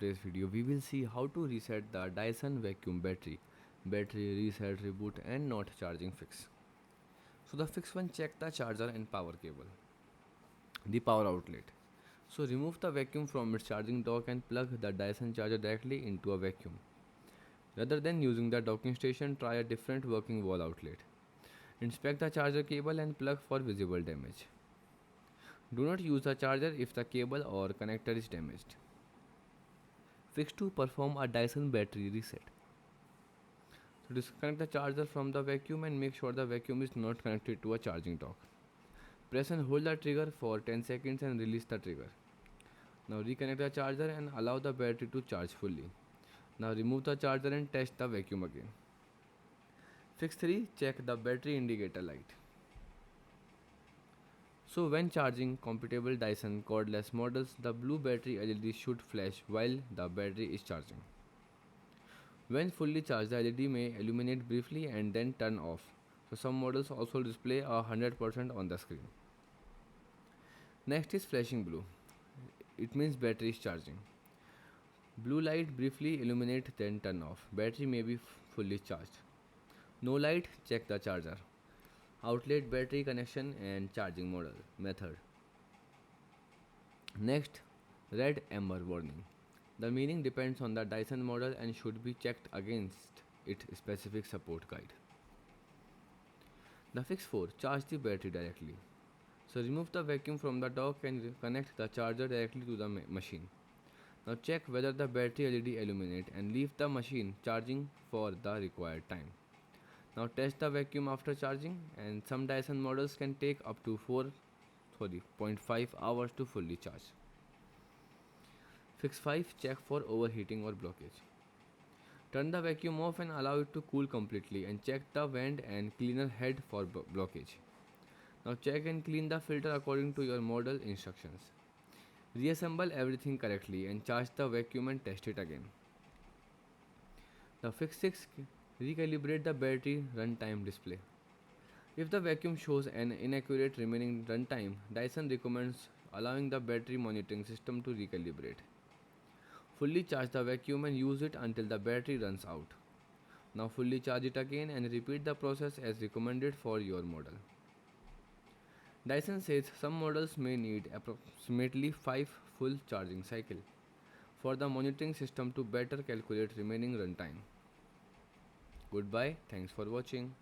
today's video, we will see how to reset the Dyson vacuum battery reset, reboot, and not charging fix. So the fix one, check the charger and power cable, the power outlet. So remove the vacuum from its charging dock and plug the Dyson charger directly into a vacuum. Rather than using the docking station, try a different working wall outlet. Inspect the charger cable and plug for visible damage. Do not use the charger if the cable or connector is damaged. Fix 2, perform a Dyson battery reset. So disconnect the charger from the vacuum and make sure the vacuum is not connected to a charging dock. Press and hold the trigger for 10 seconds and release the trigger. Now reconnect the charger and allow the battery to charge fully. Now remove the charger and test the vacuum again. Fix 3, check the battery indicator light. So when charging compatible Dyson cordless models, the blue battery LED should flash while the battery is charging. When fully charged, the LED may illuminate briefly and then turn off. So some models also display 100% on the screen. Next is flashing blue. It means battery is charging. Blue light briefly illuminate then turn off. Battery may be fully charged. No light, check the charger. Outlet, battery connection and charging model method. Next, red amber warning. The meaning depends on the Dyson model and should be checked against its specific support guide. The fix 4, charge the battery directly. So remove the vacuum from the dock and connect the charger directly to the machine. Now check whether the battery LED illuminate and leave the machine charging for the required time. Now test the vacuum after charging, and some Dyson models can take up to 4.5 hours to fully charge. Fix 5, check for overheating or blockage. Turn the vacuum off and allow it to cool completely, and check the vent and cleaner head for blockage. Now check and clean the filter according to your model instructions. Reassemble everything correctly and charge the vacuum and test it again. Now fix 6, recalibrate the battery runtime display. If the vacuum shows an inaccurate remaining runtime, Dyson recommends allowing the battery monitoring system to recalibrate. Fully charge the vacuum and use it until the battery runs out. Now fully charge it again and repeat the process as recommended for your model. Dyson says some models may need approximately 5 full charging cycles for the monitoring system to better calculate remaining runtime. Goodbye, thanks for watching.